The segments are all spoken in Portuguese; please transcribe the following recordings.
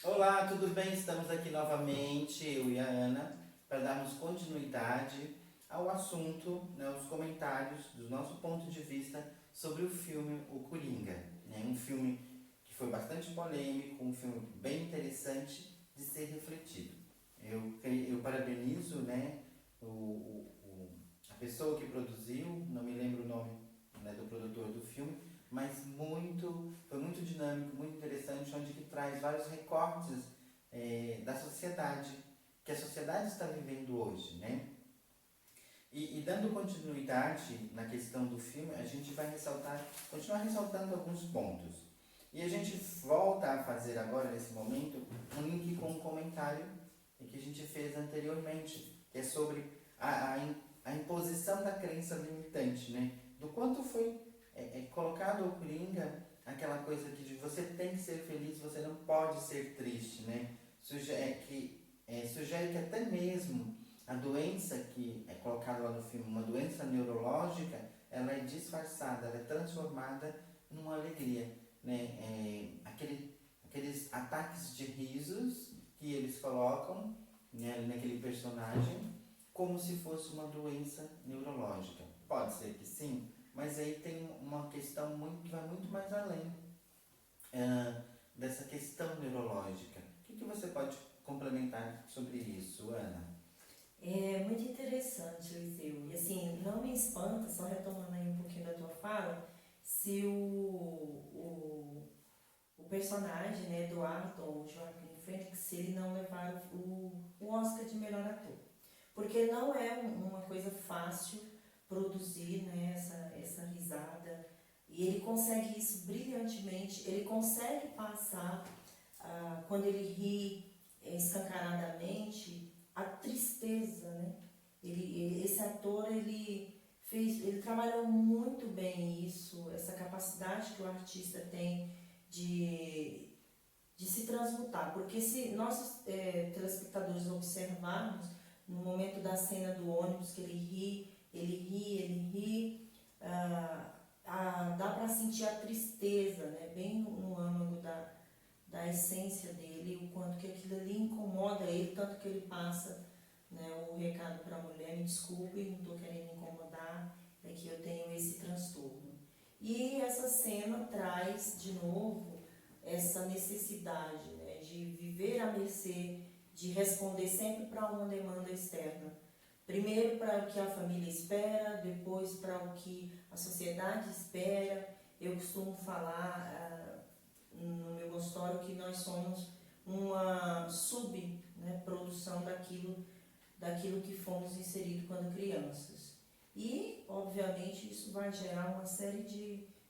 Olá, tudo bem? Estamos aqui novamente, eu e a Ana, para darmos continuidade ao assunto, né, os comentários do nosso ponto de vista sobre o filme O Coringa. Né? Um filme que foi bastante polêmico, um filme bem interessante de ser refletido. Eu parabenizo, né, a pessoa que produziu, não me lembro o nome, né, do produtor do filme, mas foi muito dinâmico, muito interessante, onde que traz vários recortes da sociedade, que a sociedade está vivendo hoje, né? E dando continuidade na questão do filme, a gente vai continuar ressaltando alguns pontos. E a gente volta a fazer agora, nesse momento, um link com um comentário que a gente fez anteriormente, que é sobre a imposição da crença limitante, né? Do quanto foi colocado ao Coringa aquela coisa que de você tem que ser feliz, você não pode ser triste, né? Sugere que até mesmo a doença que é colocada lá no filme, uma doença neurológica, ela é disfarçada, ela é transformada numa alegria, né? Aqueles ataques de risos que eles colocam, né, naquele personagem, como se fosse uma doença neurológica. Pode ser que sim, mas aí tem uma questão que vai muito mais além dessa questão neurológica. O que você pode complementar sobre isso, Ana? É muito interessante, Eliseu. E assim, não me espanta, só retomando aí um pouquinho da tua fala, se o personagem, né, do Arthur, o Joaquin Phoenix, se ele não levar o Oscar de melhor ator. Porque não é uma coisa fácil produzir, né, essa risada. E ele consegue isso brilhantemente, ele consegue passar, quando ele ri escancaradamente, a tristeza, né? Esse ator, ele trabalhou muito bem isso, essa capacidade que o artista tem de, de se transmutar. Porque se nós, telespectadores, observarmos, no momento da cena do ônibus, que ele ri, dá para sentir a tristeza, né? Bem no âmago da essência dele, o quanto que aquilo ali incomoda ele, tanto que ele passa, né, o recado para a mulher: me desculpe, não estou querendo incomodar, é que eu tenho esse transtorno. E essa cena traz de novo essa necessidade, né, de viver à mercê, de responder sempre para uma demanda externa. Primeiro para o que a família espera, depois para o que a sociedade espera. Eu costumo falar, no meu consultório, que nós somos uma subprodução, né, daquilo que fomos inseridos quando crianças. E, obviamente, isso vai gerar uma série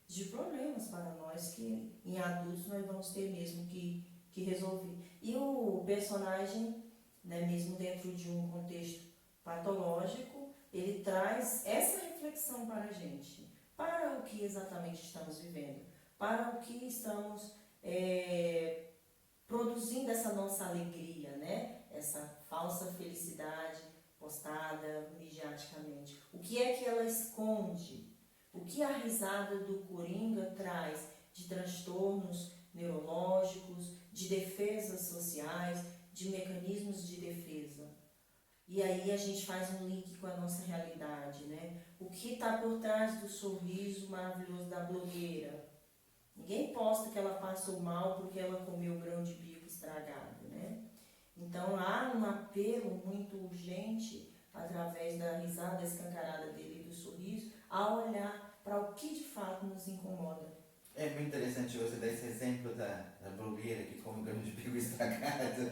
de problemas para nós que, em adultos, nós vamos ter mesmo que resolver. E o personagem, né, mesmo dentro de um contexto patológico, ele traz essa reflexão para a gente. Para o que exatamente estamos vivendo? Para o que estamos produzindo essa nossa alegria, né? Essa falsa felicidade postada midiaticamente. O que é que ela esconde? O que a risada do Coringa traz de transtornos neurológicos, de defesas sociais, de mecanismos de defesa? E aí a gente faz um link com a nossa realidade, né? O que está por trás do sorriso maravilhoso da blogueira? Ninguém posta que ela passou mal porque ela comeu grão de bico estragado, né? Então há um apelo muito urgente, através da risada escancarada dele e do sorriso, a olhar para o que de fato nos incomoda. É muito interessante você dar esse exemplo da blogueira que come grão de bico estragado.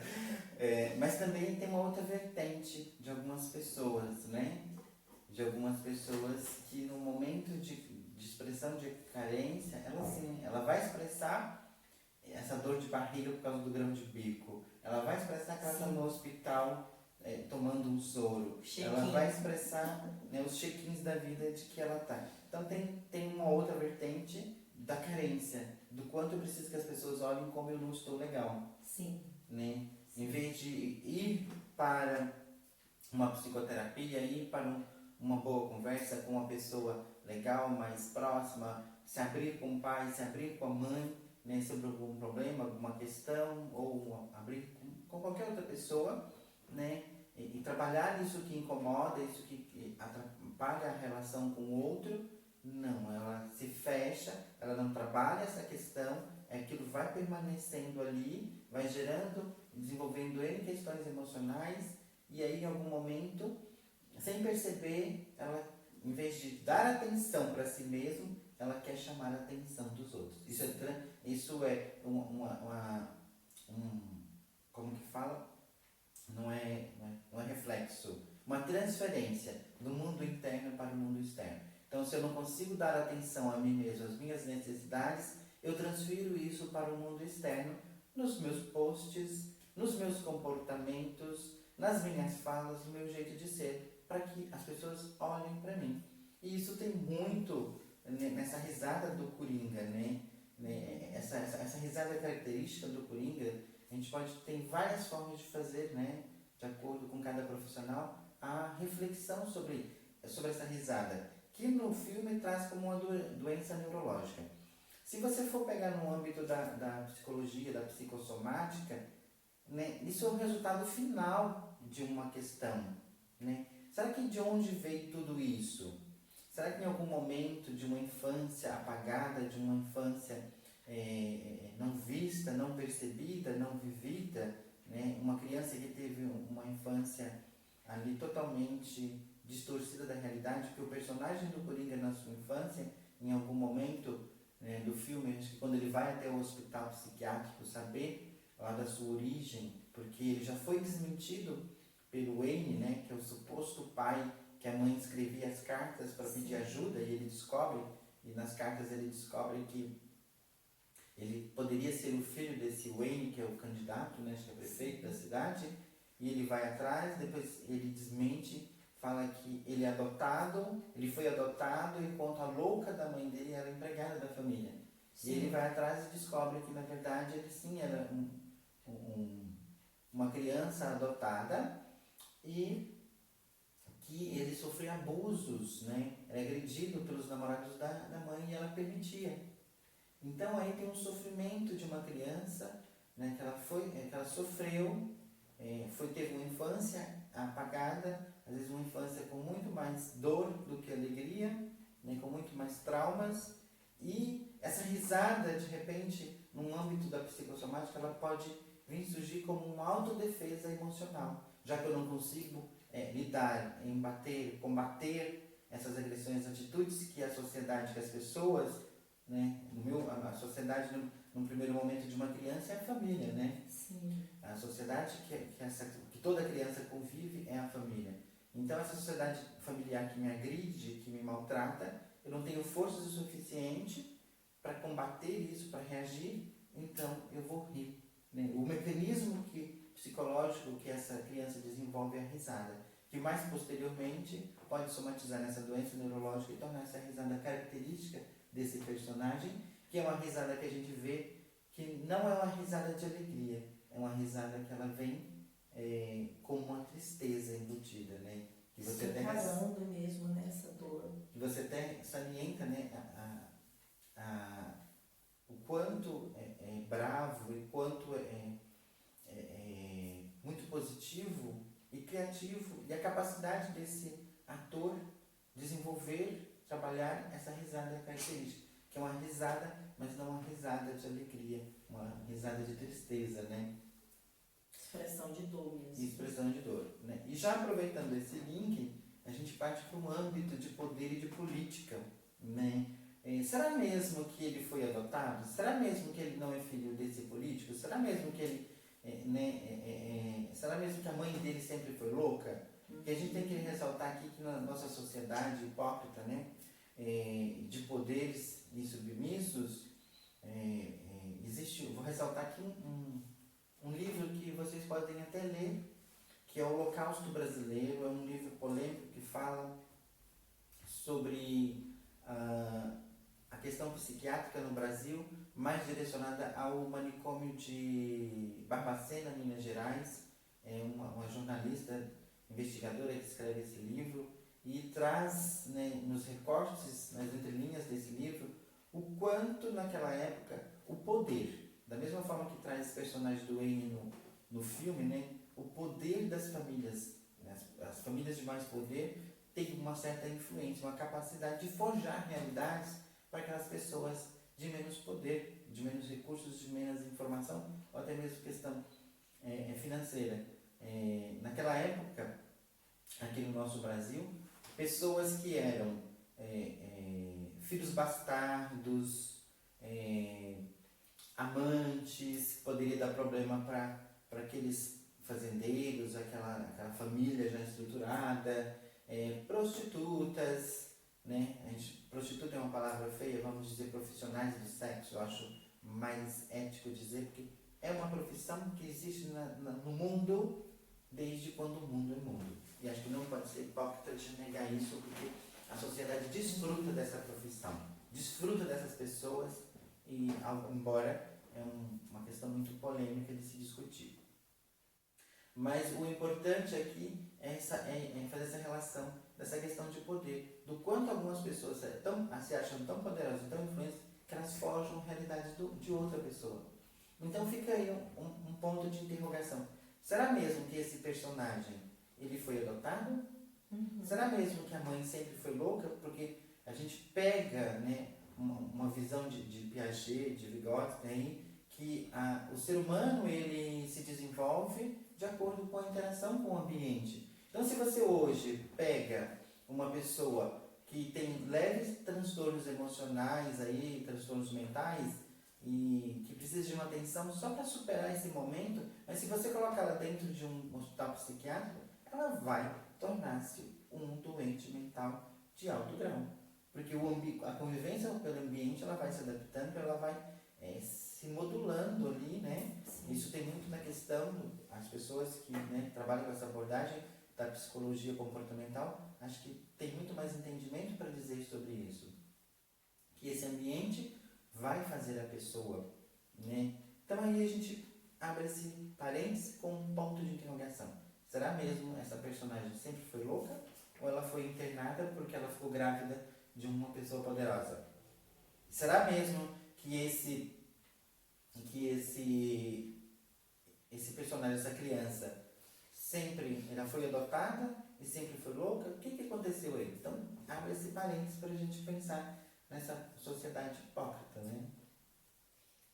Mas também tem uma outra vertente de algumas pessoas, né? De algumas pessoas que no momento de expressão de carência, ela sim, ela vai expressar essa dor de barriga por causa do grão de bico. Ela vai expressar que ela está no hospital tomando um soro. Ela vai expressar, né, os check-ins da vida de que ela está. Então tem uma outra vertente da carência, do quanto eu preciso que as pessoas olhem como eu não estou legal. Sim. Né? Sim. Em vez de ir para uma psicoterapia, ir para uma boa conversa com uma pessoa legal, mais próxima, se abrir com o pai, se abrir com a mãe, né, sobre algum problema, alguma questão, ou abrir com qualquer outra pessoa, né, e trabalhar isso que incomoda, isso que atrapalha a relação com o outro. Não, ela se fecha, ela não trabalha essa questão, aquilo vai permanecendo ali, vai gerando, desenvolvendo N questões emocionais, e aí em algum momento, sem perceber, ela, em vez de dar atenção para si mesma, ela quer chamar a atenção dos outros. Isso é como que fala? Não é reflexo, uma transferência do mundo interno para o mundo externo. Então, se eu não consigo dar atenção a mim mesmo, às minhas necessidades, eu transfiro isso para o mundo externo, nos meus posts, nos meus comportamentos, nas minhas falas, no meu jeito de ser, para que as pessoas olhem para mim. E isso tem muito nessa risada do Coringa, né? Essa risada característica do Coringa, a gente tem várias formas de fazer, né? De acordo com cada profissional, a reflexão sobre essa risada, que no filme traz como uma doença neurológica. Se você for pegar no âmbito da psicologia, da psicossomática, né, isso é o resultado final de uma questão, né? Será que de onde veio tudo isso? Será que em algum momento de uma infância apagada, de uma infância não vista, não percebida, não vivida, né? Uma criança que teve uma infância ali totalmente distorcida da realidade, que o personagem do Coringa na sua infância, em algum momento do filme, acho que quando ele vai até o hospital psiquiátrico saber lá da sua origem, porque ele já foi desmentido pelo Wayne, né, que é o suposto pai que a mãe escrevia as cartas para pedir ajuda, e ele descobre, e nas cartas ele descobre que ele poderia ser o filho desse Wayne, que é o candidato, né, acho que é prefeito da cidade, e ele vai atrás, depois ele desmente, fala que ele é adotado, ele foi adotado enquanto a louca da mãe dele era empregada da família. Sim. E ele vai atrás e descobre que na verdade ele sim era uma criança adotada e que ele sofria abusos, né? Era agredido pelos namorados da mãe e ela permitia. Então aí tem um sofrimento de uma criança, né, que ela sofreu, teve uma infância apagada, às vezes uma infância com muito mais dor do que alegria, né, com muito mais traumas, e essa risada, de repente, num âmbito da psicossomática, ela pode vir surgir como uma autodefesa emocional, já que eu não consigo lidar, combater essas agressões, atitudes que a sociedade, que as pessoas, né, a sociedade num primeiro momento de uma criança é a família, né? Sim. A sociedade que toda criança convive é a família. Então essa sociedade familiar que me agride, que me maltrata, eu não tenho força o suficiente para combater isso, para reagir, então eu vou rir, né? O mecanismo psicológico que essa criança desenvolve é a risada, que mais posteriormente pode somatizar nessa doença neurológica e tornar essa risada característica desse personagem, que é uma risada que a gente vê que não é uma risada de alegria, é uma risada que ela vem com uma tristeza embutida, né? Que você até mesmo nessa dor. Que você até salienta, né? O quanto é bravo e quanto é muito positivo e criativo, e a capacidade desse ator desenvolver, trabalhar essa risada característica, que é uma risada, mas não uma risada de alegria, uma risada de tristeza, né? Expressão de dor mesmo. Expressão de dor, né? E já aproveitando esse link, a gente parte para um âmbito de poder e de política, né? Será mesmo que ele foi adotado? Será mesmo que ele não é filho desse político? Será mesmo que ele será mesmo que a mãe dele sempre foi louca? Que a gente tem que ressaltar aqui que na nossa sociedade hipócrita, né, de poderes e submissos, existe, vou ressaltar aqui um livro que vocês podem até ler, que é o Holocausto Brasileiro, é um livro polêmico que fala sobre a questão psiquiátrica no Brasil, mais direcionada ao manicômio de Barbacena, Minas Gerais. É uma jornalista investigadora que escreve esse livro e traz, né, nos recortes, nas entrelinhas desse livro, o quanto naquela época o poder. Da mesma forma que traz esse personagem do Wayne no filme, né? O poder das famílias, né? As famílias de mais poder têm uma certa influência, uma capacidade de forjar realidades para aquelas pessoas de menos poder, de menos recursos, de menos informação, ou até mesmo questão financeira. Naquela época, aqui no nosso Brasil, pessoas que eram filhos bastardos, amantes, poderia dar problema para aqueles fazendeiros, aquela família já estruturada, prostitutas, né? Prostituta é uma palavra feia, vamos dizer profissionais do sexo, eu acho mais ético dizer, porque é uma profissão que existe no mundo desde quando o mundo é mundo. E acho que não pode ser hipócrita de negar isso, porque a sociedade desfruta dessa profissão, desfruta dessas pessoas, e embora é uma questão muito polêmica de se discutir. Mas o importante aqui é fazer essa relação dessa questão de poder, do quanto algumas pessoas se acham tão poderosas, tão influentes, que elas forjam realidades de outra pessoa. Então fica aí um ponto de interrogação. Será mesmo que esse personagem ele foi adotado? Será mesmo que a mãe sempre foi louca? Porque a gente pega, né, uma visão de Piaget, de Vygotsky, aí, que o ser humano ele se desenvolve de acordo com a interação com o ambiente. Então, se você hoje pega uma pessoa que tem leves transtornos emocionais, aí, transtornos mentais, e que precisa de uma atenção só para superar esse momento, mas se você colocar ela dentro de um hospital psiquiátrico, ela vai tornar-se um doente mental de alto grau. Porque a convivência pelo ambiente ela vai se adaptando, ela vai se modulando ali, né? Sim. Isso tem muito na questão, as pessoas que, né, trabalham com essa abordagem da psicologia comportamental, acho que tem muito mais entendimento para dizer sobre isso. Que esse ambiente vai fazer a pessoa, né? Então aí a gente abre esse parênteses com um ponto de interrogação. Será mesmo essa personagem sempre foi louca? Ou ela foi internada porque ela ficou grávida de uma pessoa poderosa? Será mesmo que esse personagem, essa criança, sempre ela foi adotada e sempre foi louca? O que aconteceu aí? Então, abre esse parênteses para a gente pensar nessa sociedade hipócrita, né?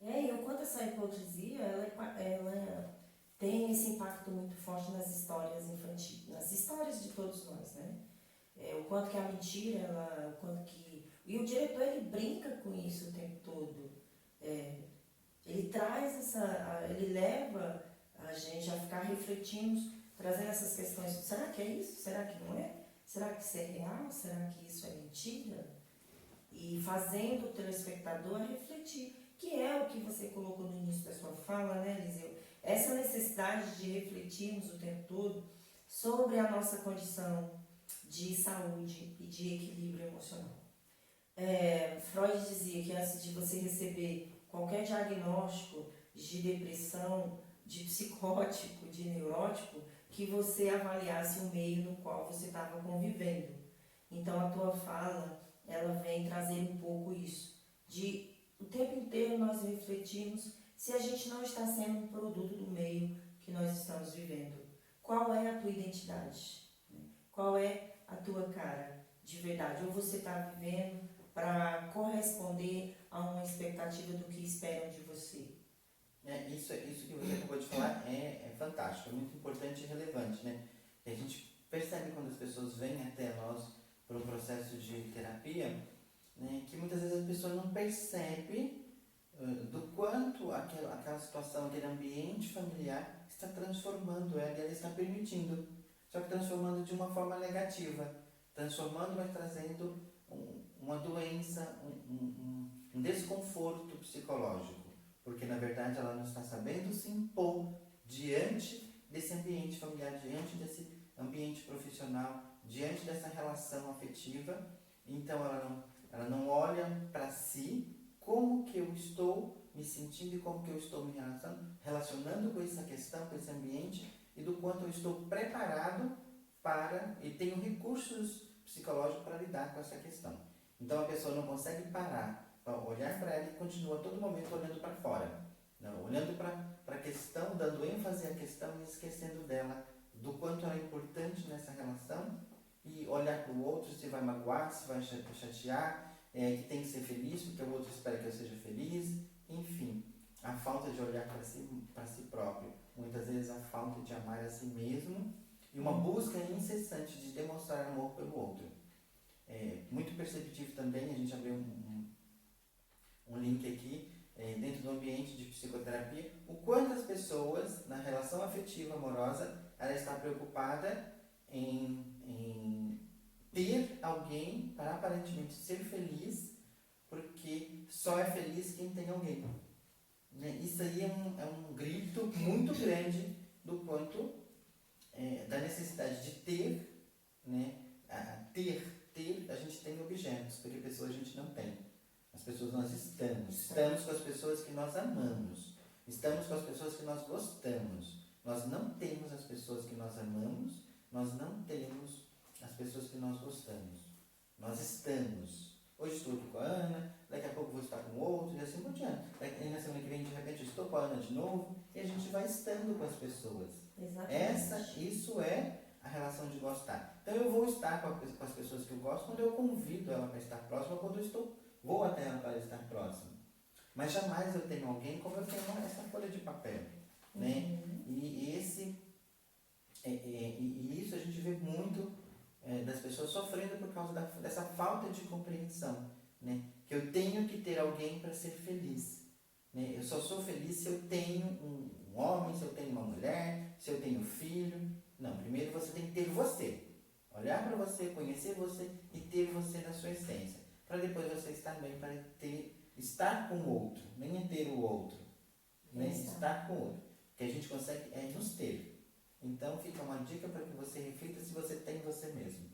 E o quanto essa hipocrisia, ela tem esse impacto muito forte nas histórias infantis, nas histórias de todos nós, né? O quanto que a mentira, o quanto que... E o diretor, ele brinca com isso o tempo todo. Ele traz ele leva a gente a ficar refletindo, trazendo essas questões. Será que é isso? Será que não é? Será que isso é real? Será que isso é mentira? E fazendo o telespectador refletir, que é o que você colocou no início da sua fala, né, Eliseu? Essa necessidade de refletirmos o tempo todo sobre a nossa condição de saúde e de equilíbrio emocional. Freud dizia que antes de você receber qualquer diagnóstico de depressão, de psicótico, de neurótico, que você avaliasse o meio no qual você estava convivendo. Então a tua fala, ela vem trazer um pouco isso, de o tempo inteiro nós refletimos se a gente não está sendo um produto do meio que nós estamos vivendo. Qual é a tua identidade? Qual é a tua cara de verdade? Ou você está vivendo para corresponder a uma expectativa do que esperam de você? Isso que você acabou de falar é fantástico, é muito importante e relevante, né? E a gente percebe quando as pessoas vêm até nós por um processo de terapia, né, que muitas vezes a pessoa não percebe do quanto aquela situação, aquele ambiente familiar está transformando ela, e ela está permitindo, só que transformando de uma forma negativa, transformando, mas trazendo uma doença, um desconforto psicológico, porque na verdade ela não está sabendo se impor diante desse ambiente familiar, diante desse ambiente profissional, diante dessa relação afetiva. Então ela não olha para si, como que eu estou me sentindo e como que eu estou me relacionando com essa questão, com esse ambiente, e do quanto eu estou preparado e tenho recursos psicológicos para lidar com essa questão. Então a pessoa não consegue parar olhar para ela e continua a todo momento olhando para fora. Não, olhando para a questão, dando ênfase à questão e esquecendo dela, do quanto ela é importante nessa relação, e olhar para o outro se vai magoar, se vai chatear, que tem que ser feliz porque o outro espera que eu seja feliz, enfim, a falta de olhar para si próprio, muitas vezes a falta de amar a si mesmo e uma busca incessante de demonstrar amor pelo outro. Muito perceptivo também, a gente abriu um link aqui, dentro do ambiente de psicoterapia, o quanto as pessoas, na relação afetiva amorosa, ela está preocupada em ter alguém para aparentemente ser feliz, porque só é feliz quem tem alguém. Né? Isso aí é um grito muito grande do quanto da necessidade de ter, né? A gente tem objetos, porque pessoas a gente não tem. As pessoas nós estamos com as pessoas que nós amamos, estamos com as pessoas que nós gostamos. Nós não temos as pessoas que nós amamos, nós não temos as pessoas que nós gostamos. Nós estamos. Hoje estou aqui com a Ana, daqui a pouco vou estar com outro, e assim por diante. Aí na semana que vem, de repente, eu estou com a Ana de novo, e a gente vai estando com as pessoas. Exatamente. Isso é a relação de gostar. Então eu vou estar com as pessoas que eu gosto quando eu convido ela para estar próxima, quando eu vou até ela para estar próxima. Mas jamais eu tenho alguém como eu tenho essa folha de papel. Né? E isso a gente vê muito das pessoas sofrendo por causa dessa falta de compreensão. Né? Que eu tenho que ter alguém para ser feliz. Né? Eu só sou feliz se eu tenho um homem, se eu tenho uma mulher, se eu tenho filho. Não, primeiro você tem que ter você. Olhar para você, conhecer você e ter você na sua essência. Para depois você estar bem, para estar com o outro, nem é ter o outro. Né? Estar com o outro. O que a gente consegue é nos ter. Então fica uma dica para que você reflita se você tem você mesmo.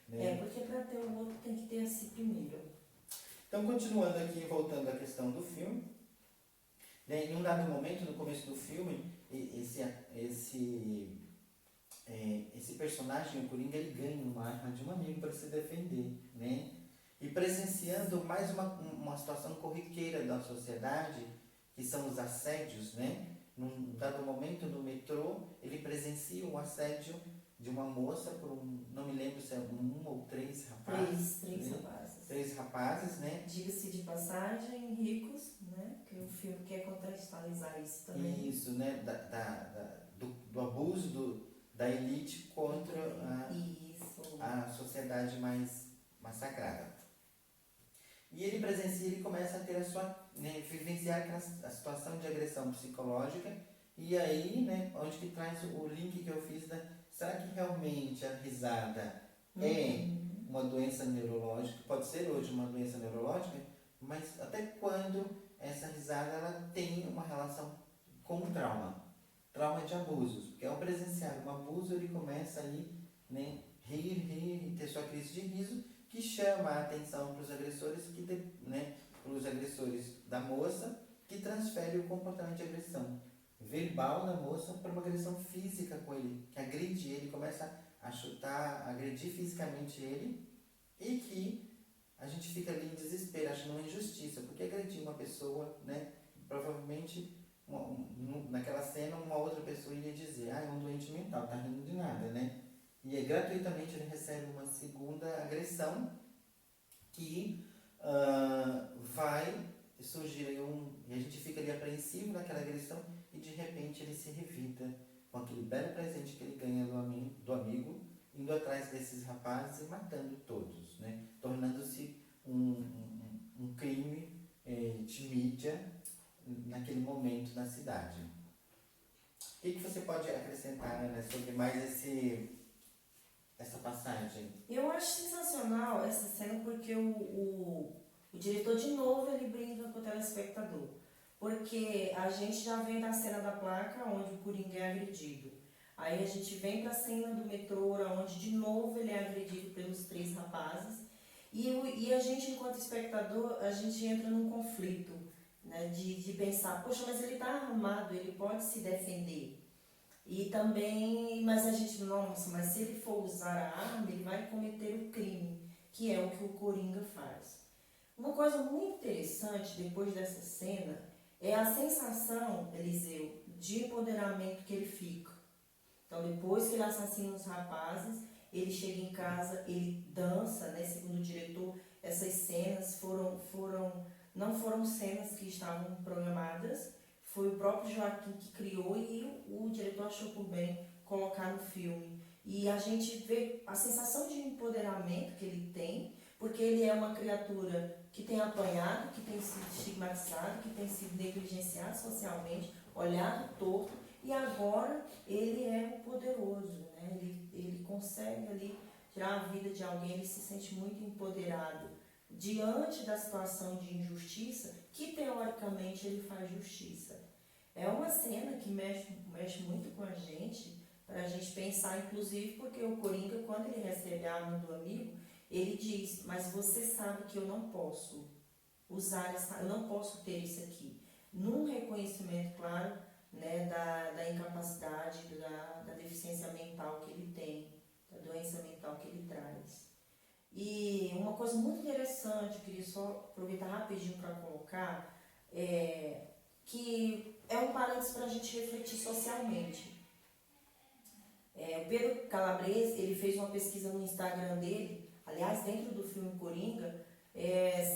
Né? Porque para ter o outro tem que ter a si primeiro. Então, continuando aqui, voltando à questão do filme, né, em um dado momento, no começo do filme, esse personagem, o Coringa, ele ganha uma arma de um amigo para se defender, né? E presenciando mais uma situação corriqueira da sociedade, que são os assédios, né? Num dado momento, no metrô, ele presencia um assédio de uma moça por não me lembro se é um ou três rapazes. Três né? rapazes. Três rapazes, né? Diga-se de passagem, ricos, né? Que o filme quer contextualizar isso também. Isso, né? Do abuso da elite contra a sociedade mais massacrada. E ele presencia, ele começa a ter vivenciar a situação de agressão psicológica. E aí, né, onde que traz o link que eu fiz será que realmente a risada é uma doença neurológica? Pode ser hoje uma doença neurológica, mas até quando essa risada ela tem uma relação com o trauma de abusos? Porque ao presenciar um abuso, ele começa aí, né, rir, ter sua crise de riso, que chama a atenção para os agressores, para os agressores da moça, que transfere o comportamento de agressão verbal da moça para uma agressão física com ele, que agride ele, começa a chutar, agredir fisicamente ele, e que a gente fica ali em desespero, achando uma injustiça, porque agredir uma pessoa, né, provavelmente naquela cena uma outra pessoa ia dizer, é um doente mental, tá rindo de nada, né? E gratuitamente ele recebe uma segunda agressão que vai surgir e a gente fica ali apreensivo naquela agressão, e de repente ele se revida com aquele belo presente que ele ganha do amigo, indo atrás desses rapazes e matando todos, né? Tornando-se um crime de mídia naquele momento na cidade. O que você pode acrescentar, Ana, sobre mais essa passagem? Eu acho sensacional essa cena porque o diretor, de novo, ele brinca com o telespectador. Porque a gente já vem da cena da placa, onde o Coringa é agredido. Aí a gente vem para a cena do metrô, onde de novo ele é agredido pelos três rapazes. E a gente, enquanto espectador, a gente entra num conflito, né, de pensar, poxa, mas ele está armado, ele pode se defender. E também, mas a gente, nossa, mas se ele for usar a arma, ele vai cometer o crime, que é o que o Coringa faz. Uma coisa muito interessante depois dessa cena é a sensação, Eliseu, de empoderamento que ele fica. Então, depois que ele assassina os rapazes, ele chega em casa, ele dança, né? Segundo o diretor, essas cenas não foram cenas que estavam programadas, foi o próprio Joaquim que criou e o diretor achou por bem colocar no filme. E a gente vê a sensação de empoderamento que ele tem, porque ele é uma criatura que tem apanhado, que tem sido estigmatizado, que tem sido negligenciado socialmente, olhado torto, e agora ele é um poderoso, né? Ele consegue ali tirar a vida de alguém, ele se sente muito empoderado diante da situação de injustiça, que teoricamente ele faz justiça. É uma cena que mexe muito com a gente, para a gente pensar, inclusive, porque o Coringa, quando ele recebe a arma do amigo, ele diz, mas você sabe que eu não posso usar eu não posso ter isso aqui. Num reconhecimento, claro, né, da incapacidade, da deficiência mental que ele tem, da doença mental que ele traz. E uma coisa muito interessante, eu queria só aproveitar rapidinho para colocar, que é um parênteses para a gente refletir socialmente. O Pedro Calabrese, ele fez uma pesquisa no Instagram dele, aliás, dentro do filme Coringa,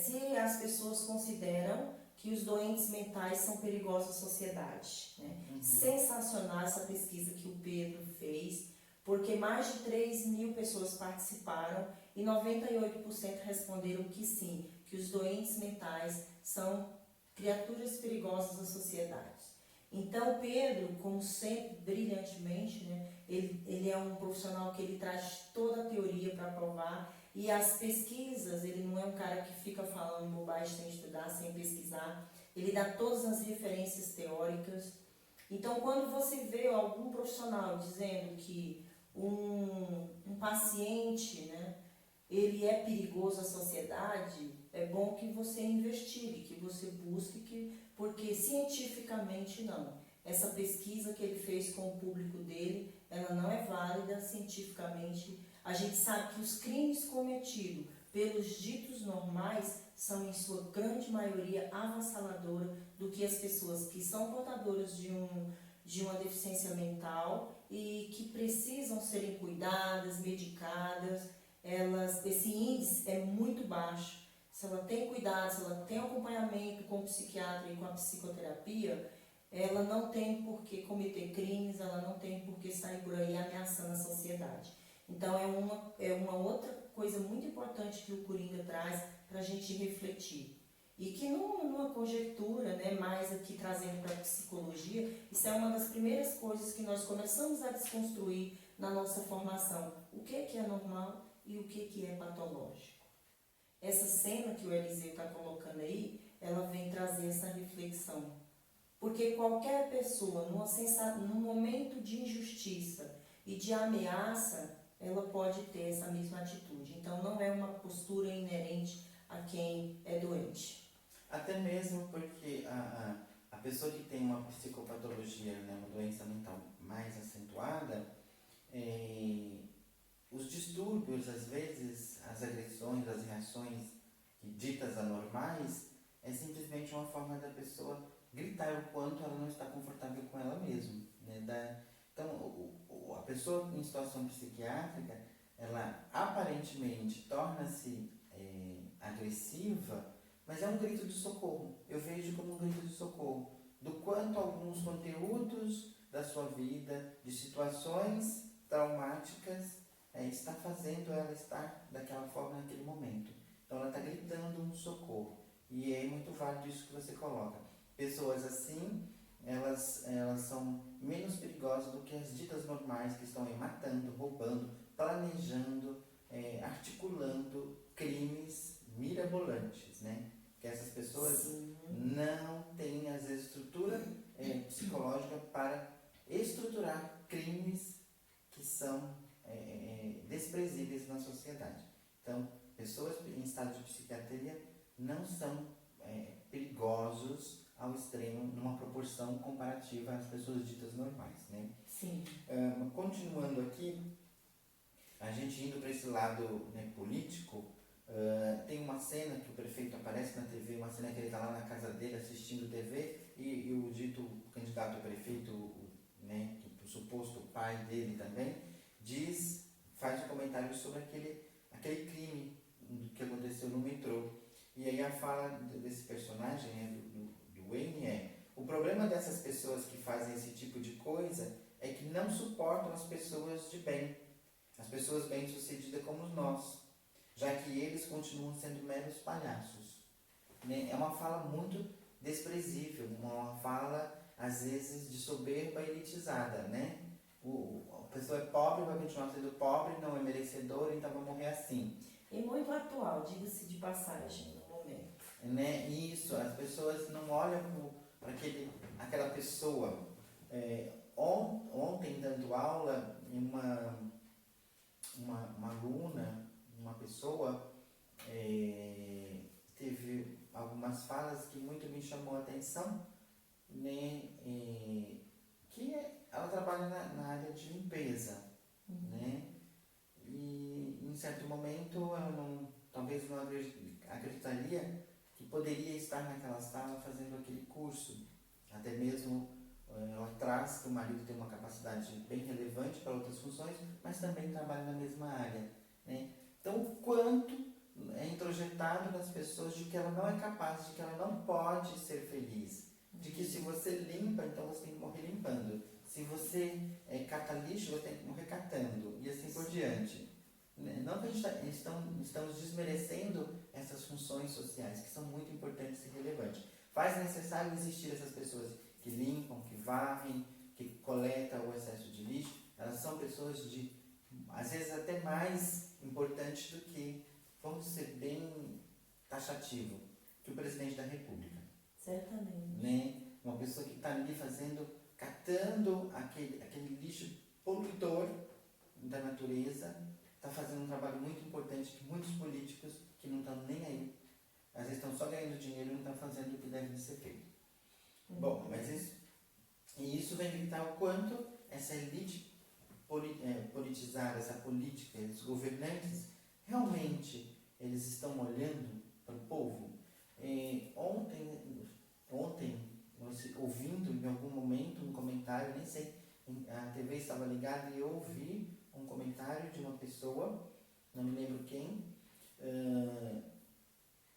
se as pessoas consideram que os doentes mentais são perigosos à sociedade. Né? Sensacional essa pesquisa que o Pedro fez, porque mais de 3 mil pessoas participaram e 98% responderam que sim, que os doentes mentais são criaturas perigosas à sociedade. Então, Pedro, como sempre, brilhantemente, né, ele é um profissional que ele traz toda a teoria para provar, e as pesquisas, ele não é um cara que fica falando bobagem sem estudar, sem pesquisar, ele dá todas as referências teóricas. Então, quando você vê algum profissional dizendo que um paciente, né, ele é perigoso à sociedade, é bom que você investigue, que você busque, porque cientificamente não. Essa pesquisa que ele fez com o público dele, ela não é válida cientificamente. A gente sabe que os crimes cometidos pelos ditos normais são, em sua grande maioria, avassaladora do que as pessoas que são portadoras de uma deficiência mental e que precisam serem cuidadas, medicadas. Esse índice é muito baixo. Se ela tem cuidado, se ela tem acompanhamento com o psiquiatra e com a psicoterapia, ela não tem por que cometer crimes, ela não tem por que sair por aí ameaçando a sociedade. Então é uma outra coisa muito importante que o Coringa traz para a gente refletir. E que numa conjectura, né, mais aqui trazendo para a psicologia, isso é uma das primeiras coisas que nós começamos a desconstruir na nossa formação. O que é normal e o que é patológico. Essa cena que o Eliseu está colocando aí, ela vem trazer essa reflexão. Porque qualquer pessoa, num momento de injustiça e de ameaça, ela pode ter essa mesma atitude. Então, não é uma postura inerente a quem é doente. Até mesmo porque a pessoa que tem uma psicopatologia, né, uma doença mental mais acentuada, os distúrbios, às vezes, as agressões, as reações ditas anormais, é simplesmente uma forma da pessoa gritar o quanto ela não está confortável com ela mesma. Né? Então, a pessoa em situação psiquiátrica, ela aparentemente torna-se agressiva, mas é um grito de socorro. Eu vejo como um grito de socorro. Do quanto alguns conteúdos da sua vida, de situações traumáticas, está fazendo ela estar daquela forma naquele momento. Então ela está gritando um socorro. E é muito válido isso que você coloca. Pessoas assim, elas são menos perigosas do que as ditas normais que estão aí matando, roubando, planejando, articulando crimes mirabolantes, né? Que essas pessoas Sim. não têm, às vezes, estrutura psicológica para estruturar crimes que são desprezíveis na sociedade. Então, pessoas em estado de psiquiatria não são perigosos ao extremo numa proporção comparativa às pessoas ditas normais, né? Sim. Continuando aqui, a gente indo para esse lado, né, político, Tem uma cena que o prefeito aparece na TV, uma cena que ele está lá na casa dele assistindo TV e o dito candidato a prefeito, né, o suposto pai dele também, faz um comentário sobre aquele crime que aconteceu no metrô. E aí a fala desse personagem, do Wayne, o problema dessas pessoas que fazem esse tipo de coisa é que não suportam as pessoas de bem, as pessoas bem-sucedidas como nós, já que eles continuam sendo meros palhaços. Né? É uma fala muito desprezível, uma fala, às vezes, de soberba elitizada, né? A pessoa é pobre, vai continuar sendo pobre, não é merecedora, então vai morrer assim. E muito atual, diga-se de passagem, no momento. Né? Isso, as pessoas não olham para aquela pessoa. Ontem, dando aula, uma aluna, uma pessoa, teve algumas falas que muito me chamou a atenção, né? Que ela trabalha na área de limpeza, né? E em certo momento ela talvez não acreditaria que poderia estar naquela sala fazendo aquele curso. Até mesmo ela traz que o marido tem uma capacidade bem relevante para outras funções, mas também trabalha na mesma área, né? Então, o quanto é introjetado nas pessoas de que ela não é capaz, de que ela não pode ser feliz, de que se você limpa, então você tem que morrer limpando. Se você cata lixo, você tem que morrer catando, e assim por diante. Não que a gente estamos desmerecendo essas funções sociais, que são muito importantes e relevantes. Faz necessário existir essas pessoas que limpam, que varrem, que coletam o excesso de lixo. Elas são pessoas às vezes até mais importantes do que, vamos ser bem taxativo, que o presidente da República. Certamente. Né? Uma pessoa que está ali catando aquele lixo poluidor da natureza, está fazendo um trabalho muito importante que muitos políticos que não estão nem aí, às vezes estão só ganhando dinheiro e não estão fazendo o que deve de ser feito. Bom, mas isso vem gritar o quanto essa elite politizada, essa política, esses governantes, realmente eles estão olhando para o povo. Ontem, ouvindo em algum momento um comentário, nem sei, a TV estava ligada e eu ouvi um comentário de uma pessoa, não me lembro quem.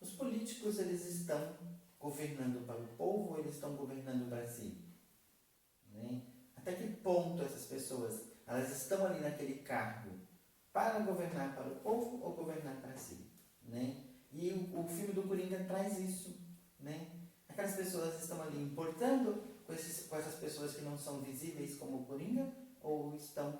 Os políticos, eles estão governando para o povo ou eles estão governando para si? Né? Até que ponto essas pessoas, elas estão ali naquele cargo para governar para o povo ou governar para si? Né? E o filme do Coringa traz isso. Né? Aquelas pessoas estão ali importando com essas pessoas que não são visíveis como o Coringa ou estão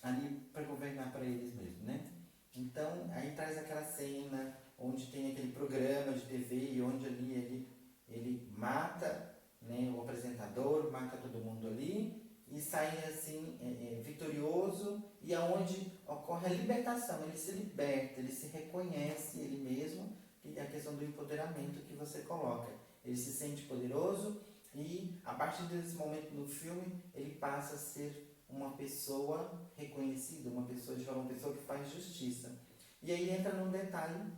ali para governar para eles mesmos, né? Então, aí traz aquela cena onde tem aquele programa de TV e onde ali ele mata, né, o apresentador, mata todo mundo ali e sai assim vitorioso, e aonde ocorre a libertação, ele se liberta, ele se reconhece ele mesmo, e a questão do empoderamento que você coloca. Ele se sente poderoso e a partir desse momento no filme ele passa a ser uma pessoa reconhecida, uma pessoa que faz justiça. E aí entra num detalhe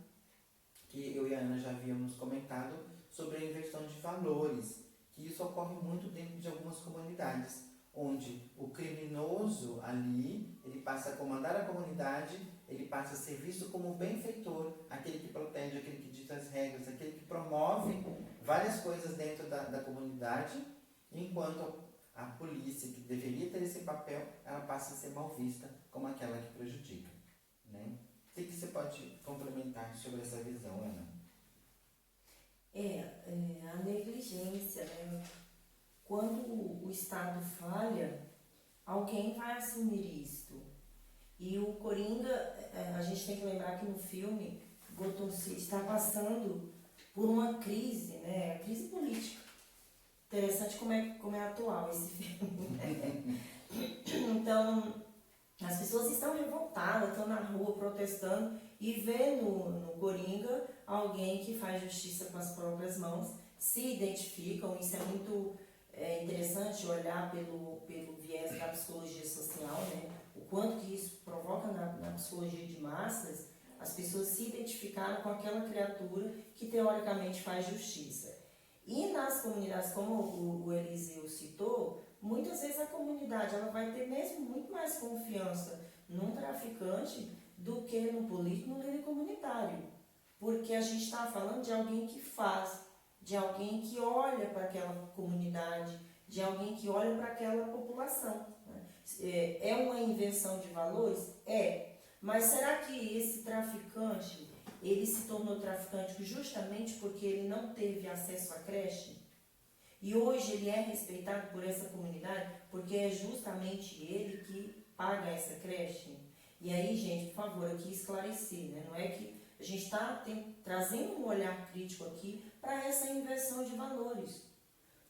que eu e a Ana já havíamos comentado sobre a inversão de valores, que isso ocorre muito dentro de algumas comunidades, onde o criminoso ali, ele passa a comandar a comunidade, ele passa a ser visto como o benfeitor, aquele que protege, aquele que dita as regras, aquele que promove várias coisas dentro da comunidade, enquanto a polícia, que deveria ter esse papel, ela passa a ser mal vista como aquela que prejudica. Né? O que você pode complementar sobre essa visão, Ana? A negligência, né? Quando o Estado falha, alguém vai assumir isto. E o Coringa, a gente tem que lembrar que no filme, Gotham City está passando por uma crise, né? A crise política. Interessante como é atual esse filme. Então, as pessoas estão revoltadas, estão na rua protestando e vê no Coringa alguém que faz justiça com as próprias mãos, se identificam. Isso é muito interessante olhar pelo viés da psicologia social, né? O quanto que isso provoca na psicologia de massas As pessoas se identificaram com aquela criatura que teoricamente faz justiça. E nas comunidades, como o Eliseu citou, muitas vezes a comunidade ela vai ter mesmo muito mais confiança num traficante do que no político, no líder comunitário. Porque a gente está falando de alguém que faz, de alguém que olha para aquela comunidade, de alguém que olha para aquela população. Né? É uma inversão de valores? É. Mas será que esse traficante, ele se tornou traficante justamente porque ele não teve acesso à creche? E hoje ele é respeitado por essa comunidade porque é justamente ele que paga essa creche? E aí, gente, por favor, aqui esclarecer, né? Não é que a gente está trazendo um olhar crítico aqui para essa inversão de valores.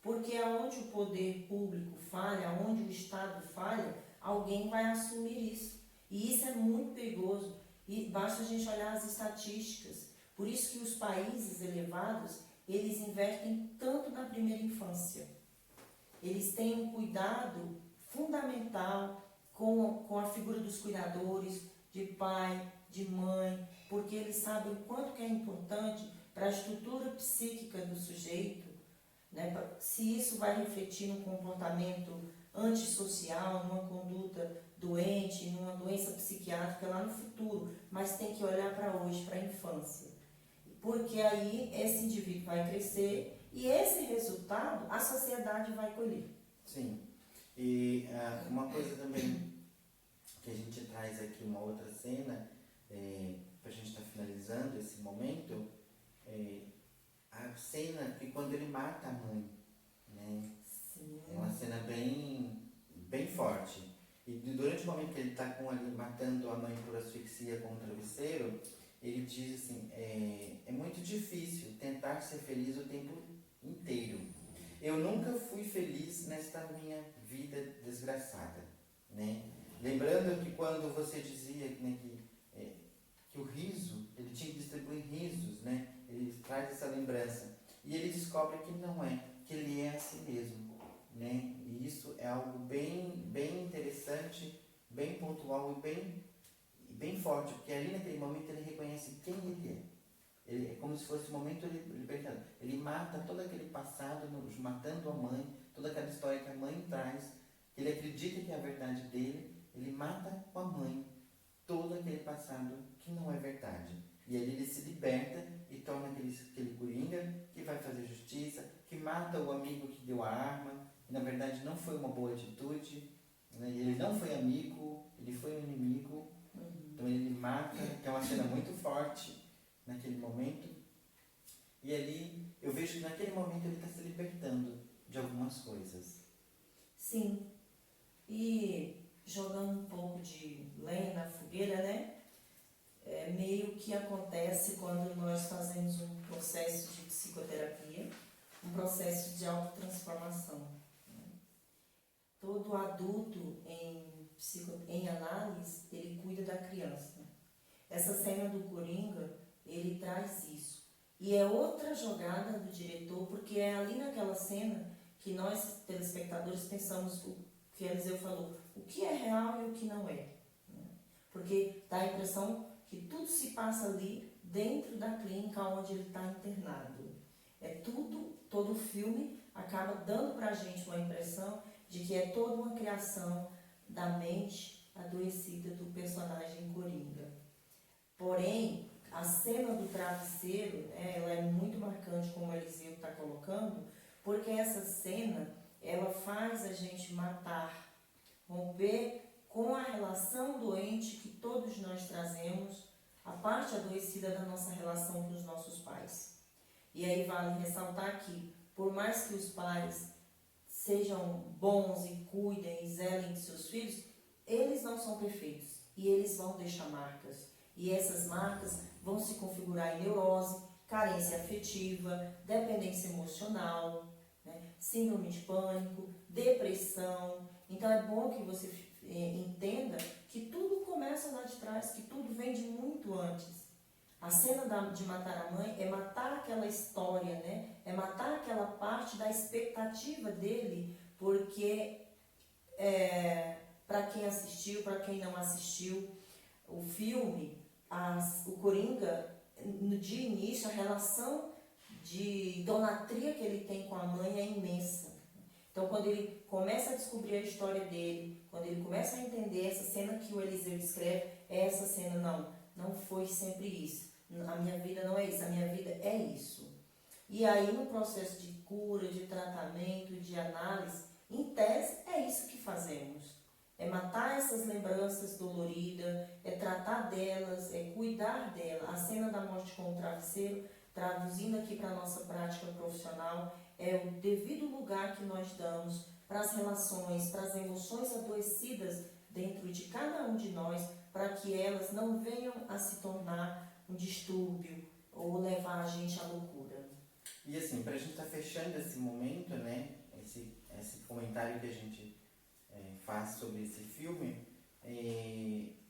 Porque aonde o poder público falha, aonde o Estado falha, alguém vai assumir isso. E isso é muito perigoso. E basta a gente olhar as estatísticas. Por isso que os países elevados, eles investem tanto na primeira infância. Eles têm um cuidado fundamental com a figura dos cuidadores, de pai, de mãe, porque eles sabem o quanto que é importante para a estrutura psíquica do sujeito, né? Se isso vai refletir num comportamento antissocial, numa conduta doente, numa doença psiquiátrica lá no futuro, mas tem que olhar para hoje, para a infância. Porque aí esse indivíduo vai crescer e esse resultado a sociedade vai colher. Sim. E uma coisa também que a gente traz aqui, uma outra cena, para a gente estar finalizando esse momento, a cena que quando ele mata a mãe, né? Sim. É uma cena bem forte. E durante o momento que ele está ali matando a mãe por asfixia com o travesseiro, ele diz assim, é muito difícil tentar ser feliz o tempo inteiro. Eu nunca fui feliz nesta minha vida desgraçada, né? Lembrando que quando você dizia, né, que o riso, ele tinha que distribuir risos, né? Ele traz essa lembrança. E ele descobre que não é, que ele é assim mesmo, né? E isso é algo bem interessante, bem pontual e bem forte, porque ali naquele momento ele reconhece quem ele é. Ele, é como se fosse um momento libertador. Ele mata todo aquele passado, matando a mãe, toda aquela história que a mãe traz, que ele acredita que é a verdade dele, ele mata com a mãe todo aquele passado que não é verdade. E ali ele se liberta e torna aquele coringa que vai fazer justiça, que mata o amigo que deu a arma, que na verdade não foi uma boa atitude, né? Ele não foi amigo, ele foi um inimigo. Então ele mata, que é uma cena muito forte naquele momento. E ali eu vejo que naquele momento ele está se libertando de algumas coisas. Sim. E jogando um pouco de lenha na fogueira, né? É meio que acontece quando nós fazemos um processo de psicoterapia, um processo de autotransformação. Né? Todo adulto em análise, ele cuida da criança. Essa cena do Coringa, ele traz isso. E é outra jogada do diretor, porque é ali naquela cena que nós, telespectadores, pensamos o que Eliseu falou, o que é real e o que não é. Né? Porque dá a impressão que tudo se passa ali dentro da clínica onde ele está internado. Todo o filme acaba dando para a gente uma impressão de que é toda uma criação da mente adoecida do personagem Coringa. Porém, a cena do travesseiro, né, ela é muito marcante, como o Eliseu está colocando, porque essa cena, ela faz a gente romper com a relação doente que todos nós trazemos, a parte adoecida da nossa relação com os nossos pais. E aí vale ressaltar que, por mais que os pais sejam bons e cuidem e zelem de seus filhos, eles não são perfeitos e eles vão deixar marcas. E essas marcas vão se configurar em neurose, carência afetiva, dependência emocional, né? Síndrome de pânico, depressão. Então é bom que você entenda que tudo começa lá de trás, que tudo vem de muito antes. A cena de matar a mãe é matar aquela história, né? É matar aquela parte da expectativa dele, porque para quem assistiu, para quem não assistiu o filme, o Coringa, de início, a relação de idolatria que ele tem com a mãe é imensa. Então, quando ele começa a descobrir a história dele, quando ele começa a entender essa cena que o Eliseu descreve, é essa cena, não foi sempre isso. A minha vida não é isso, a minha vida é isso. E aí, no processo de cura, de tratamento, de análise, em tese, é isso que fazemos. É matar essas lembranças doloridas, é tratar delas, é cuidar delas. A cena da morte com o travesseiro, traduzindo aqui para a nossa prática profissional, é o devido lugar que nós damos para as relações, para as emoções adoecidas dentro de cada um de nós, para que elas não venham a se tornar um distúrbio ou levar a gente à loucura. E assim, para a gente estar fechando esse momento, né, esse comentário que a gente faz sobre esse filme,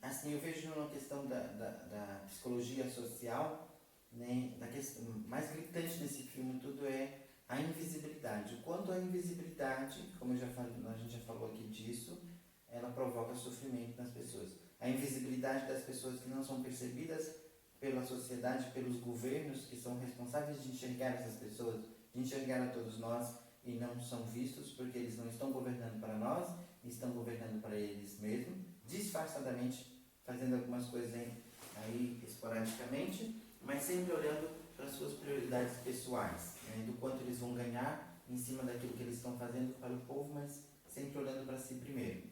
assim, eu vejo na questão da psicologia social, né, da questão mais gritante nesse filme tudo é a invisibilidade. O quanto a invisibilidade, como a gente já falou aqui disso, ela provoca sofrimento nas pessoas. A invisibilidade das pessoas que não são percebidas pela sociedade, pelos governos que são responsáveis de enxergar essas pessoas, de enxergar a todos nós e não são vistos porque eles não estão governando para nós, estão governando para eles mesmos, disfarçadamente fazendo algumas coisas aí esporadicamente, mas sempre olhando para as suas prioridades pessoais, né, do quanto eles vão ganhar em cima daquilo que eles estão fazendo para o povo, mas sempre olhando para si primeiro.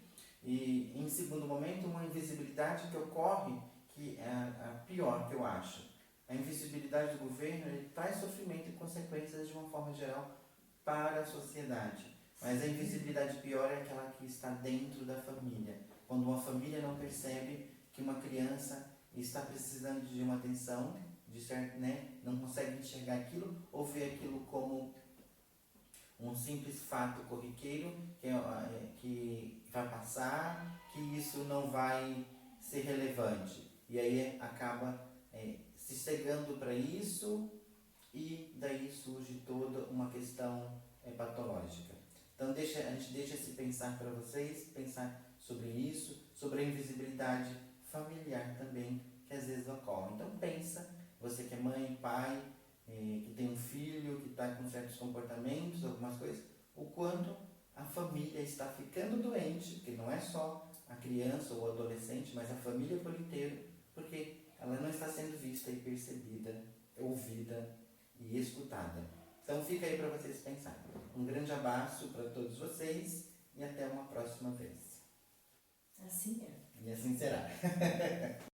E em segundo momento, uma invisibilidade que ocorre, que é a pior que eu acho. A invisibilidade do governo, ele traz sofrimento e consequências de uma forma geral para a sociedade. Mas a invisibilidade pior é aquela que está dentro da família. Quando uma família não percebe que uma criança está precisando de uma atenção, de certo, né? Não consegue enxergar aquilo ou ver aquilo como um simples fato corriqueiro que vai passar, que isso não vai ser relevante. E aí acaba se cegando para isso e daí surge toda uma questão patológica. Então a gente deixa esse pensar para vocês, pensar sobre isso, sobre a invisibilidade familiar também, que às vezes ocorre. Então pensa, você que é mãe, pai, que tem um filho, que está com certos comportamentos, algumas coisas, o quanto a família está ficando doente, porque não é só a criança ou o adolescente, mas a família por inteiro, porque ela não está sendo vista e percebida, ouvida e escutada. Então fica aí para vocês pensarem. Um grande abraço para todos vocês e até uma próxima vez. Assim é. E assim será.